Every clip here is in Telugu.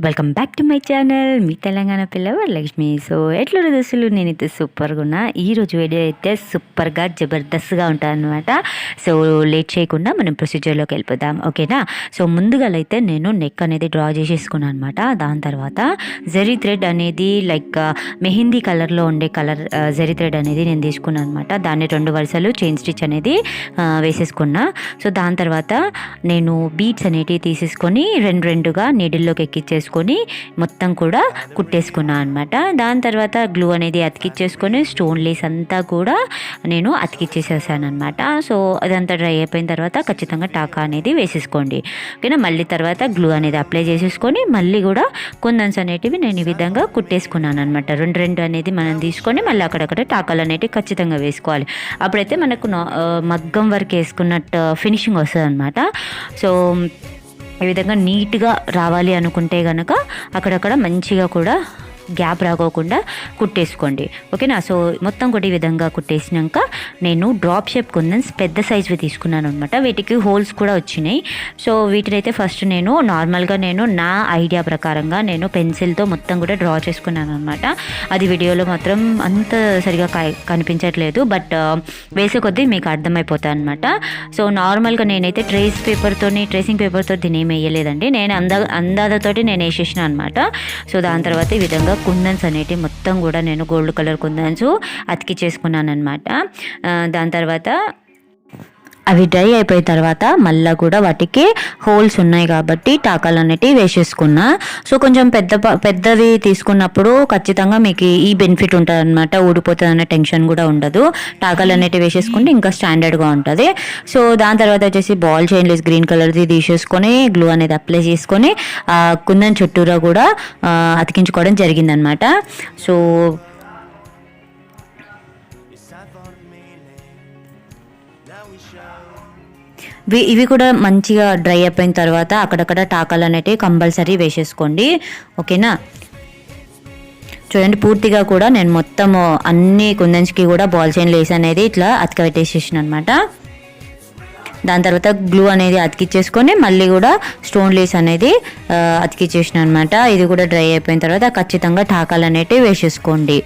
Welcome back to my channel మీ తెలంగాణ పిల్ల వరలక్ష్మి. సో ఎట్లున్న దశలు నేనైతే సూపర్గా ఉన్నా. ఈరోజు వీడియో అయితే సూపర్గా జబర్దస్త్గా ఉంటుంది అనమాట. సో లేట్ చేయకుండా మనం ప్రొసీజర్లోకి వెళ్ళిపోదాం, ఓకేనా. సో ముందుగా అయితే నేను నెక్ అనేది డ్రా చేసేసుకున్నాను అనమాట. దాని తర్వాత జరీ థ్రెడ్ అనేది లైక్ మెహందీ కలర్లో ఉండే జరీ థ్రెడ్ అనేది నేను తీసుకున్నాను అనమాట. దాన్ని 2 వరుసలు చైన్ స్టిచ్ అనేది వేసేసుకున్నా. సో దాని తర్వాత నేను బీడ్స్ అనేటివి తీసేసుకొని రెండుగా నీడిల్లోకి ఎక్కించేసుకొని మొత్తం కూడా కుట్టేసుకున్నాను అనమాట. దాని తర్వాత గ్లూ అనేది అతికిచ్చేసుకొని స్టోన్ లేస్ అంతా కూడా నేను అతికిచ్చేసేసాను అనమాట. సో అదంతా డ్రై అయిపోయిన తర్వాత ఖచ్చితంగా టాకా అనేది వేసేసుకోండి, ఓకేనా. మళ్ళీ తర్వాత గ్లూ అనేది అప్లై చేసేసుకొని మళ్ళీ కూడా కుందన్స్ అనేటివి నేను ఈ విధంగా కుట్టేసుకున్నాను అనమాట. రెండు అనేది మనం తీసుకొని మళ్ళీ అక్కడక్కడ టాకాలు అనేటివి ఖచ్చితంగా వేసుకోవాలి. అప్పుడైతే మనకు మగ్గం వరకు వేసుకున్నట్టు ఫినిషింగ్ వస్తుంది అనమాట. సో ఈ విధంగా నీట్గా రావాలి అనుకుంటే కనుక అక్కడక్కడ మంచిగా కూడా గ్యాప్ రాకోకుండా కుట్టేసుకోండి, ఓకేనా. సో మొత్తం కూడా ఈ విధంగా కుట్టేసినాక నేను డ్రాప్ షేప్ కుందన్స్ పెద్ద సైజ్వి తీసుకున్నాను అనమాట. వీటికి హోల్స్ కూడా వచ్చినాయి. సో వీటినైతే ఫస్ట్ నేను నార్మల్గా నా ఐడియా ప్రకారంగా నేను పెన్సిల్తో మొత్తం కూడా డ్రా చేసుకున్నాను అనమాట. అది వీడియోలో మాత్రం అంత సరిగా కనిపించట్లేదు, బట్ వేసే కొద్దీ మీకు అర్థమైపోతాయి అనమాట. సో నార్మల్గా నేనైతే ట్రేసింగ్ పేపర్తో దీని ఏమి వేయలేదండి. నేను అందాజతోటి నేను వేసేసిన అనమాట. సో దాని తర్వాత ఈ విధంగా కుందన్స్ అనేటివి మొత్తం కూడా నేను గోల్డ్ కలర్ కుందన్స్ అతికిచ్చేసుకున్నాను అనమాట. దాని తర్వాత అవి డ్రై అయిపోయిన తర్వాత మళ్ళీ కూడా వాటికి హోల్స్ ఉన్నాయి కాబట్టి టాకాలు అనేటివి వేసేసుకున్నా. సో కొంచెం పెద్దవి తీసుకున్నప్పుడు ఖచ్చితంగా మీకు ఈ బెనిఫిట్ ఉంటుంది అనమాట. ఊడిపోతుంది అనే టెన్షన్ కూడా ఉండదు. టాకాలు అనేటివి వేసేసుకుంటే ఇంకా స్టాండర్డ్గా ఉంటుంది. సో దాని తర్వాత వచ్చేసి బాల్ చైన్ లేస్ గ్రీన్ కలర్ది తీసేసుకొని గ్లూ అనేది అప్లై చేసుకొని కుందన్ చుట్టూరా కూడా అతికించుకోవడం జరిగిందనమాట. సో ఇవి కూడా మంచిగా డ్రై అయిపోయిన తర్వాత అక్కడక్కడ టాకాలు అనేటివి కంపల్సరీ వేసేసుకోండి, ఓకేనా. చూడండి, పూర్తిగా కూడా నేను మొత్తం అన్ని కుందన్స్కి కూడా బాల్ చైన్ లేస్ అనేది ఇట్లా అతికిపెట్టేసేసిన అనమాట. దాని తర్వాత గ్లూ అనేది అతికిచ్చేసుకొని మళ్ళీ కూడా స్టోన్ లేస్ అనేది అతికిచ్చేసిన అనమాట. ఇది కూడా డ్రై అయిపోయిన తర్వాత ఖచ్చితంగా టాకాలు అనేటివి వేసేసుకోండి.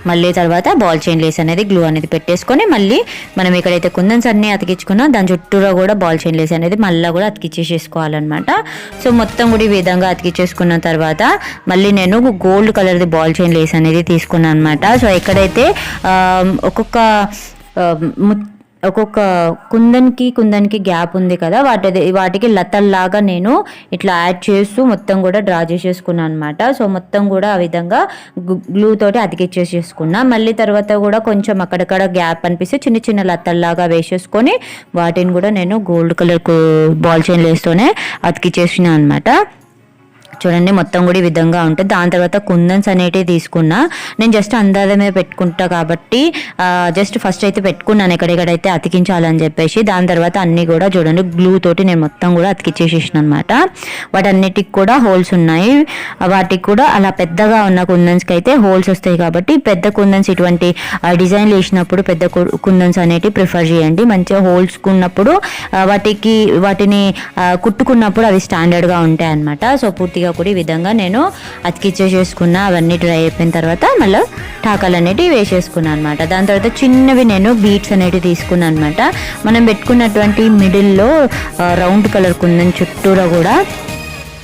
మళ్ళీ తర్వాత బాల్ చైన్ లేస్ అనేది గ్లూ అనేది పెట్టేసుకొని మళ్ళీ మనం ఎక్కడైతే కుందన్స్ అన్నీ అతికించుకున్నా దాని చుట్టూరా కూడా బాల్ చైన్ లేస్ అనేది మళ్ళీ కూడా అతికిచ్చేసేసుకోవాలన్నమాట. సో మొత్తం కూడా ఈ విధంగా అతికిచ్చేసుకున్న తర్వాత మళ్ళీ నేను గోల్డ్ కలర్ది బాల్ చైన్ లేస్ అనేది తీసుకున్నాను అనమాట. సో ఎక్కడైతే ఒక్కొక్క కుందన్కి గ్యాప్ ఉంది కదా, వాటికి లతల్లాగా నేను ఇట్లా యాడ్ చేస్తూ మొత్తం కూడా డ్రా చేసేసుకున్నాను అనమాట. సో మొత్తం కూడా ఆ విధంగా గ్లూ తోటి అతికిచ్చేసేసుకున్నా. మళ్ళీ తర్వాత కూడా కొంచెం అక్కడక్కడ గ్యాప్ అనిపిస్తే చిన్న చిన్న లతల్లాగా వేసేసుకొని వాటిని కూడా నేను గోల్డ్ కలర్ బాల్ చైన్ లేస్తూనే అతికిచ్చేసిన అనమాట. చూడండి, మొత్తం కూడా ఈ విధంగా ఉంటుంది. దాని తర్వాత కుందన్స్ అనేటివి తీసుకున్నా. నేను జస్ట్ అందాజమే పెట్టుకుంటా కాబట్టి జస్ట్ ఫస్ట్ అయితే పెట్టుకున్నాను ఎక్కడెక్కడైతే అతికించాలని చెప్పేసి. దాని తర్వాత అన్నీ కూడా చూడండి గ్లూ తోటి నేను మొత్తం కూడా అతికిచ్చేసేసిన అనమాట. వాటన్నిటికి కూడా హోల్స్ ఉన్నాయి. వాటికి కూడా అలా పెద్దగా ఉన్న కుందన్స్కి అయితే హోల్స్ వస్తాయి కాబట్టి పెద్ద కుందన్స్ ఇటువంటి డిజైన్లు వేసినప్పుడు పెద్ద కుందన్స్ అనేటివి ప్రిఫర్ చేయండి. మంచిగా హోల్స్ ఉన్నప్పుడు వాటిని కుట్టుకున్నప్పుడు అవి స్టాండర్డ్గా ఉంటాయి అనమాట. సో పూర్తిగా కూడా ఈ విధంగా నేను అతికిచ్చేసుకున్నా. అవన్నీ డ్రై అయిపోయిన తర్వాత మళ్ళీ టాకాలు అనేటివి వేసేసుకున్నాను అనమాట. దాని తర్వాత చిన్నవి నేను బీడ్స్ అనేటివి తీసుకున్నాను అనమాట. మనం పెట్టుకున్నటువంటి మిడిల్లో రౌండ్ కలర్ కుందని చుట్టూరా కూడా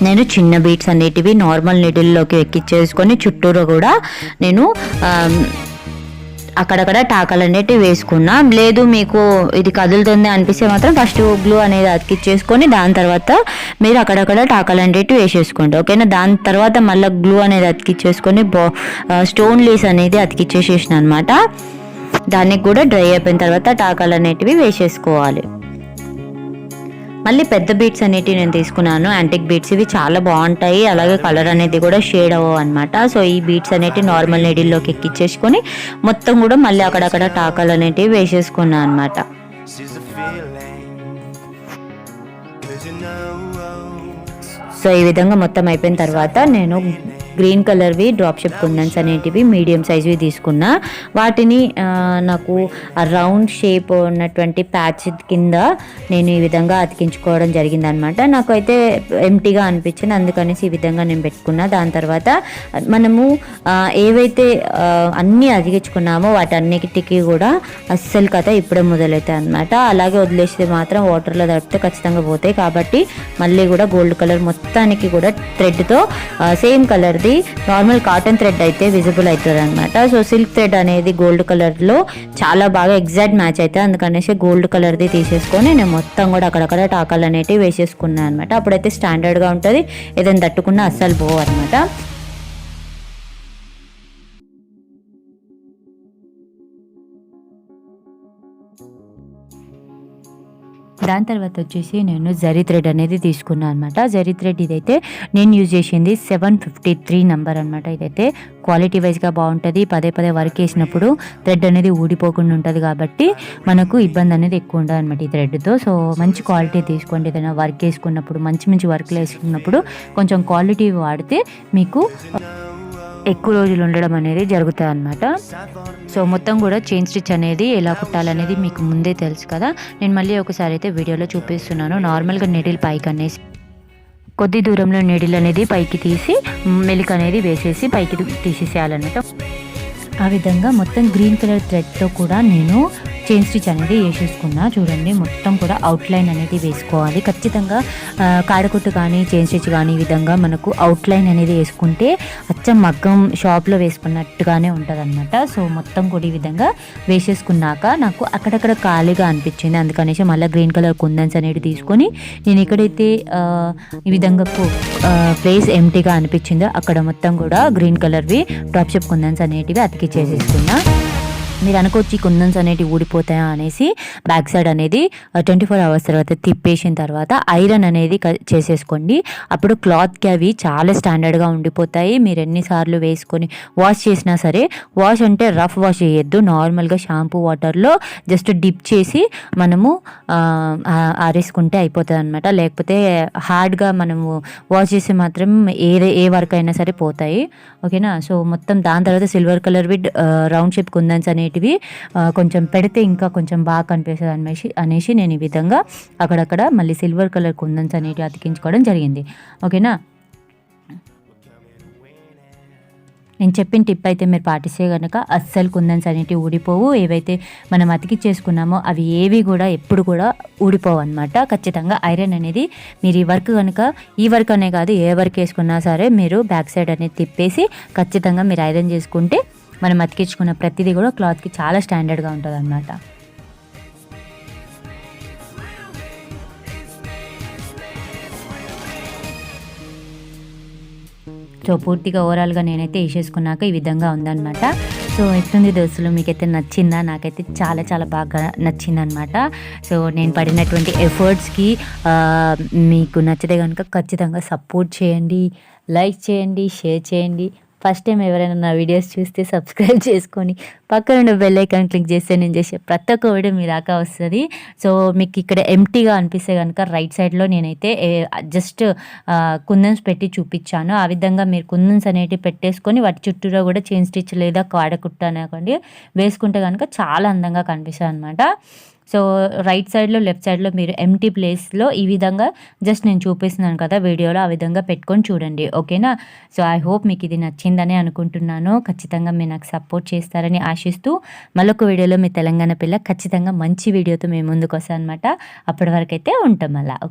నేను చిన్న బీడ్స్ అనేటివి నార్మల్ నీడిల్లోకి ఎక్కిచ్చేసుకొని చుట్టూరా కూడా నేను అక్కడక్కడ టాకాలు అనేటివి వేసుకున్నా. లేదు మీకు ఇది కదులుతుంది అనిపిస్తే మాత్రం ఫస్ట్ గ్లూ అనేది అతికిచ్చేసుకొని దాని తర్వాత మీరు అక్కడక్కడ టాకాలు అనేటివి వేసేసుకోండి, ఓకేనా. దాని తర్వాత మళ్ళీ గ్లూ అనేది అతికిచ్చేసుకొని స్టోన్ లేస్ అనేది అతికిచ్చేసేసిన అనమాట. దానికి కూడా డ్రై అయిపోయిన తర్వాత టాకాలు అనేటివి వేసేసుకోవాలి. మళ్ళీ పెద్ద బీడ్స్ అనేటివి నేను తీసుకున్నాను, యాంటిక్ బీడ్స్. ఇవి చాలా బాగుంటాయి, అలాగే కలర్ అనేది కూడా షేడ్ అవ్వవు అనమాట. సో ఈ బీడ్స్ అనేటివి నార్మల్ నీడిల్లోకి ఎక్కిచ్చేసుకొని మొత్తం కూడా మళ్ళీ అక్కడక్కడ టాకాలు అనేటివి వేసేసుకున్నాను అనమాట. సో ఈ విధంగా మొత్తం అయిపోయిన తర్వాత నేను గ్రీన్ కలర్వి డ్రాప్ షేప్ కుందన్స్ అనేటివి మీడియం సైజ్వి తీసుకున్నా. వాటిని నాకు ఆ రౌండ్ షేప్ ఉన్నటువంటి ప్యాచ్ కింద నేను ఈ విధంగా అతికించుకోవడం జరిగిందనమాట. నాకైతే ఎంటీగా అనిపించింది, అందుకనేసి ఈ విధంగా నేను పెట్టుకున్నా. దాని తర్వాత మనము ఏవైతే అన్నీ అతికించుకున్నామో వాటన్నిటికీ కూడా అస్సలు కథ ఇప్పుడే మొదలవుతాయి అనమాట. అలాగే వదిలేస్తే మాత్రం వాటర్లో తడిపితే ఖచ్చితంగా పోతాయి. కాబట్టి మళ్ళీ కూడా గోల్డ్ కలర్ మొత్తానికి కూడా థ్రెడ్తో సేమ్ కలర్ది నార్మల్ కాటన్ థ్రెడ్ అయితే విజిబుల్ అవుతుంది అనమాట. సో సిల్క్ థ్రెడ్ అనేది గోల్డ్ కలర్లో చాలా బాగా ఎగ్జాక్ట్ మ్యాచ్ అవుతుంది. అందుకనేసి గోల్డ్ కలర్ది తీసేసుకొని నేను మొత్తం కూడా అక్కడక్కడ టాకాలు అనేటివి వేసేసుకున్నాను అనమాట. అప్పుడైతే స్టాండర్డ్గా ఉంటుంది, ఏదైనా తట్టుకున్నా అస్సలు పోవు అనమాట. దాని తర్వాత వచ్చేసి నేను జరీ థ్రెడ్ అనేది తీసుకున్నాను అనమాట. జరీ థ్రెడ్ ఇదైతే నేను యూజ్ చేసింది 753 నెంబర్ అనమాట. ఇదైతే క్వాలిటీ వైజ్గా బాగుంటుంది. పదే పదే వర్క్ వేసినప్పుడు థ్రెడ్ అనేది ఊడిపోకుండా ఉంటుంది, కాబట్టి మనకు ఇబ్బంది అనేది ఎక్కువ ఉండదు అనమాట ఈ థ్రెడ్తో. సో మంచి క్వాలిటీ తీసుకోండి. ఏదైనా వర్క్ వేసుకున్నప్పుడు మంచి మంచి వర్క్లు వేసుకున్నప్పుడు కొంచెం క్వాలిటీ వాడితే మీకు ఎక్కువ రోజులు ఉండడం అనేది జరుగుతుంది అనమాట. సో మొత్తం కూడా చైన్ స్టిచ్ అనేది ఎలా కుట్టాలనేది మీకు ముందే తెలుసు కదా. నేను మళ్ళీ ఒకసారి అయితే వీడియోలో చూపిస్తున్నాను. నార్మల్గా నీడిల్ పైకి అనేసి కొద్ది దూరంలో నీడిల్ అనేది పైకి తీసి మెలిక అనేది వేసేసి పైకి తీసేసేయాలన్నమాట. ఆ విధంగా మొత్తం గ్రీన్ కలర్ థ్రెడ్తో కూడా నేను చైన్ స్టిచ్ అనేది వేసేసుకున్నా. చూడండి, మొత్తం కూడా అవుట్లైన్ అనేది వేసుకోవాలి ఖచ్చితంగా. కాడకుట్టు కానీ చైన్ స్టిచ్ కానీ ఈ విధంగా మనకు అవుట్లైన్ అనేది వేసుకుంటే అచ్చం మగ్గం షాప్లో వేసుకున్నట్టుగానే ఉంటుంది అనమాట. సో మొత్తం కూడా ఈ విధంగా వేసేసుకున్నాక నాకు అక్కడక్కడ ఖాళీగా అనిపించింది, అందుకనేసి మళ్ళీ గ్రీన్ కలర్ కుందన్స్ అనేది తీసుకొని నేను ఎక్కడైతే ఈ విధంగా ప్లేస్ ఎంటీగా అనిపించిందో అక్కడ మొత్తం కూడా గ్రీన్ కలర్వి డ్రాప్ షేప్ కుందన్స్ అనేటివి అతికిచ్చేసేసుకున్నా. మీరు అనుకోవచ్చు ఈ కుందన్స్ అనేటివి ఊడిపోతాయా అనేసి బ్యాక్ సైడ్ అనేది 24 అవర్స్ తర్వాత తిప్పేసిన తర్వాత ఐరన్ అనేది చేసేసుకోండి. అప్పుడు క్లాత్కి అవి చాలా స్టాండర్డ్గా ఉండిపోతాయి. మీరు ఎన్నిసార్లు వేసుకొని వాష్ చేసినా సరే, వాష్ అంటే రఫ్ వాష్ చేయొద్దు, నార్మల్గా షాంపూ వాటర్లో జస్ట్ డిప్ చేసి మనము ఆరేసుకుంటే అయిపోతుంది అనమాట. లేకపోతే హార్డ్గా మనము వాష్ చేసి మాత్రం ఏ వర్క్ అయినా సరే పోతాయి. ఓకేనా. సో మొత్తం దాని తర్వాత సిల్వర్ కలర్వి రౌండ్ షేప్ కుందన్స్ అనేటివి కొంచెం పెడితే ఇంకా కొంచెం బాగా కనిపిస్తుంది అనేసి నేను ఈ విధంగా అక్కడక్కడ మళ్ళీ సిల్వర్ కలర్ కుందన్స్ అనేటివి అతికించుకోవడం జరిగింది. ఓకేనా. నేను చెప్పిన టిప్ అయితే మీరు పాటిస్తే కనుక అస్సలు కుందన్స్ అనేటివి ఊడిపోవు. ఏవైతే మనం అతికిచ్చేసుకున్నామో అవి ఏవి కూడా ఎప్పుడు కూడా ఊడిపోవు అనమాట. ఖచ్చితంగా ఐరన్ అనేది మీరు ఈ వర్క్ కనుక ఈ వర్క్ అనే కాదు ఏ వర్క్ వేసుకున్నా సరే మీరు బ్యాక్ సైడ్ అనేది తిప్పేసి ఖచ్చితంగా మీరు ఐరన్ చేసుకుంటే మనం అతికించుకున్న ప్రతిదీ కూడా క్లాత్కి చాలా స్టాండర్డ్గా ఉంటుంది అన్నమాట. సో పూర్తిగా ఓవరాల్గా నేనైతే వేసేసుకున్నాక ఈ విధంగా ఉందన్నమాట. సో ఎట్లుంది దోస్తులు, మీకైతే నచ్చిందా? నాకైతే చాలా చాలా బాగా నచ్చిందనమాట. సో నేను పడినటువంటి ఎఫర్ట్స్కి మీకు నచ్చితే కనుక ఖచ్చితంగా సపోర్ట్ చేయండి, లైక్ చేయండి, షేర్ చేయండి. ఫస్ట్ టైం ఎవరైనా నా వీడియోస్ చూస్తే సబ్స్క్రైబ్ చేసుకొని పక్కన ఉన్న బెల్ ఐకాన్ క్లిక్ చేస్తే నేను చేసే ప్రతి ఒక్క వీడియో మీ దాకా వస్తుంది. సో మీకు ఇక్కడ ఎంటీగా అనిపిస్తే కనుక రైట్ సైడ్లో నేనైతే జస్ట్ కుందన్స్ పెట్టి చూపించాను. ఆ విధంగా మీరు కుందన్స్ అనేటివి పెట్టేసుకొని వాటి చుట్టూరా కూడా చైన్ స్టిచ్ లేదా కాడకుట్ట అనుకోండి వేసుకుంటే కనుక చాలా అందంగా కనిపిస్తుంది అనమాట. సో రైట్ సైడ్లో లెఫ్ట్ సైడ్లో మీరు ఎంటీ ప్లేస్లో ఈ విధంగా జస్ట్ నేను చూపిస్తున్నాను కదా వీడియోలో, ఆ విధంగా పెట్టుకొని చూడండి. ఓకేనా. సో ఐ హోప్ మీకు ఇది నచ్చిందని అనుకుంటున్నాను. ఖచ్చితంగా మీరు నాకు సపోర్ట్ చేస్తారని ఆశిస్తూ మరొక వీడియోలో మీ తెలంగాణ పిల్ల ఖచ్చితంగా మంచి వీడియోతో మేము ముందుకు వస్తాను అనమాట. అప్పటి వరకు అయితే ఉంటాం అలా. ఓకే.